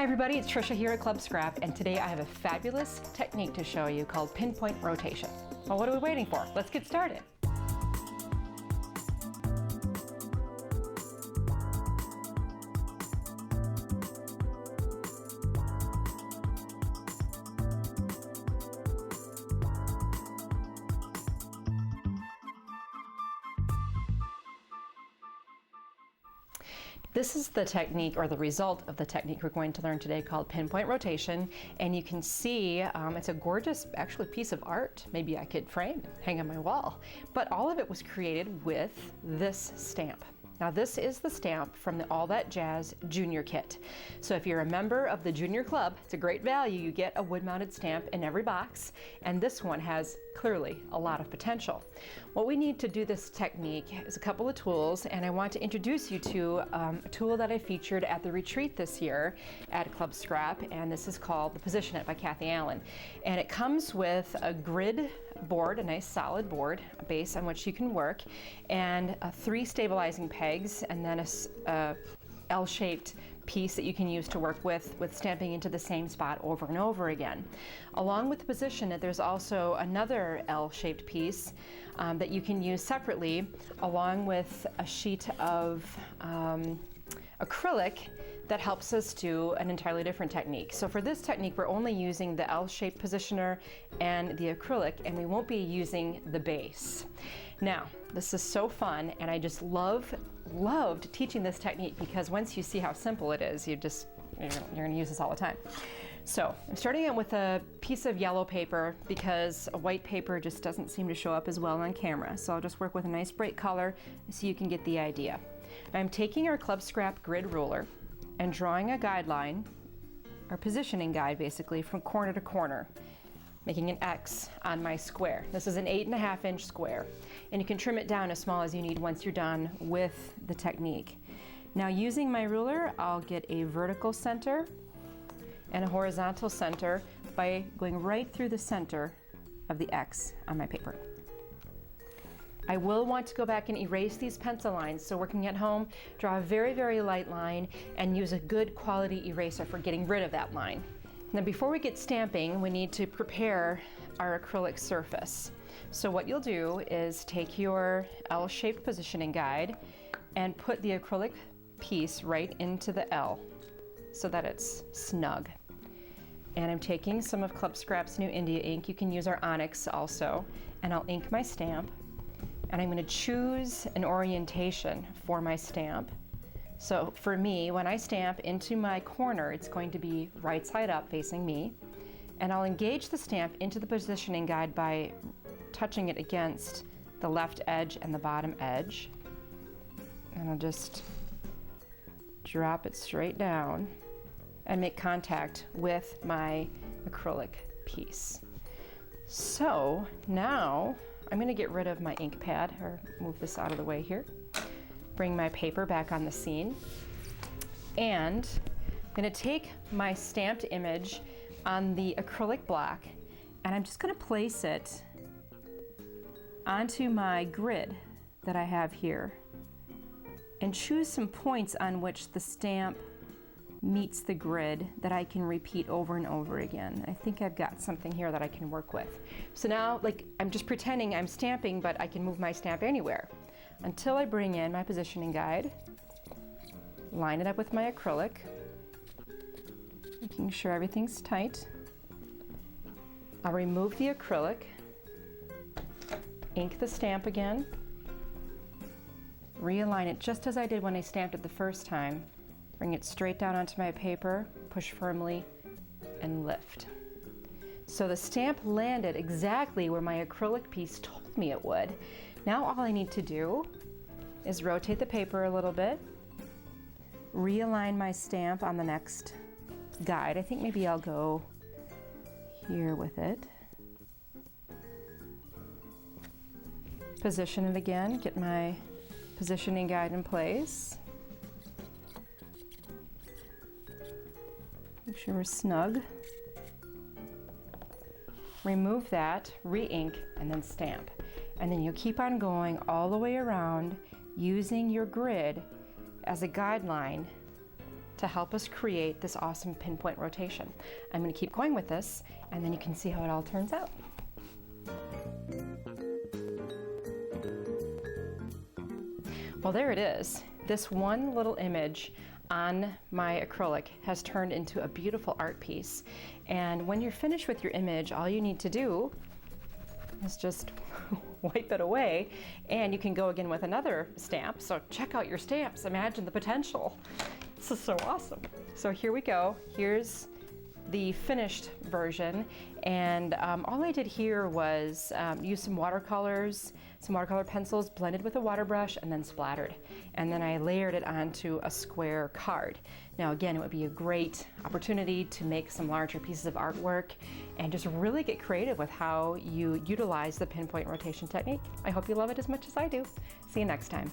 Hi everybody, it's Tricia here at Club Scrap, and today I have a fabulous technique to show you called Pinpoint Rotation. Well, what are we waiting for? Let's get started. This is the technique, or the result of the technique we're going to learn today, called Pinpoint Rotation. And you can see it's a gorgeous, actually, piece of art. Maybe I could frame and hang on my wall. But all of it was created with this stamp. Now this is the stamp from the All That Jazz Junior Kit. So if you're a member of the Junior Club, it's a great value. You get a wood-mounted stamp in every box, and this one has clearly a lot of potential. What we need to do this technique is a couple of tools, and I want to introduce you to a tool that I featured at the retreat this year at Club Scrap, and this is called the Position It by Kathy Allen. And it comes with a grid board, a nice solid board, a base on which you can work, and 3 stabilizing pegs, and then a L-shaped piece that you can use to work with stamping into the same spot over and over again. Along with the Position It, there's also another L-shaped piece that you can use separately, along with a sheet of acrylic that helps us do an entirely different technique. So for this technique, we're only using the L-shaped positioner and the acrylic, and we won't be using the base. Now, this is so fun, and I just loved teaching this technique, because once you see how simple it is, you're gonna use this all the time. So I'm starting out with a piece of yellow paper, because a white paper just doesn't seem to show up as well on camera. So I'll just work with a nice bright color so you can get the idea. I'm taking our Club Scrap grid ruler and drawing a guideline, or positioning guide basically, from corner to corner, making an X on my square. This is an 8.5 inch square, and you can trim it down as small as you need once you're done with the technique. Now, using my ruler, I'll get a vertical center and a horizontal center by going right through the center of the X on my paper. I will want to go back and erase these pencil lines, so working at home, draw a very, very light line and use a good quality eraser for getting rid of that line. Now, before we get stamping, we need to prepare our acrylic surface. So what you'll do is take your L-shaped positioning guide and put the acrylic piece right into the L so that it's snug. And I'm taking some of Club Scrap's New India ink. You can use our Onyx also, and I'll ink my stamp. And I'm going to choose an orientation for my stamp. So for me, when I stamp into my corner, it's going to be right side up facing me. And I'll engage the stamp into the positioning guide by touching it against the left edge and the bottom edge. And I'll just drop it straight down and make contact with my acrylic piece. So now I'm going to get rid of my ink pad, or move this out of the way here. Bring my paper back on the scene. And I'm going to take my stamped image on the acrylic block, and I'm just going to place it onto my grid that I have here, and choose some points on which the stamp meets the grid that I can repeat over and over again. I think I've got something here that I can work with. So now, like, I'm just pretending I'm stamping, but I can move my stamp anywhere until I bring in my positioning guide, line it up with my acrylic, making sure everything's tight. I'll remove the acrylic, ink the stamp again, realign it just as I did when I stamped it the first time. Bring it straight down onto my paper, push firmly, and lift. So the stamp landed exactly where my acrylic piece told me it would. Now all I need to do is rotate the paper a little bit, realign my stamp on the next guide. I think maybe I'll go here with it. Position it again, get my positioning guide in place. Make sure we're snug. Remove that, re-ink, and then stamp. And then you keep on going all the way around using your grid as a guideline to help us create this awesome pinpoint rotation. I'm going to keep going with this, and then you can see how it all turns out. Well, there it is. This one little image on my acrylic has turned into a beautiful art piece. And when you're finished with your image, all you need to do is just wipe it away, and you can go again with another stamp. So check out your stamps. Imagine the potential. This is so awesome. So here we go. Here's the finished version, and all I did here was use some watercolor pencils, blended with a water brush, and then splattered. And then I layered it onto a square card. Now again, it would be a great opportunity to make some larger pieces of artwork and just really get creative with how you utilize the pinpoint rotation technique. I hope you love it as much as I do. See you next time.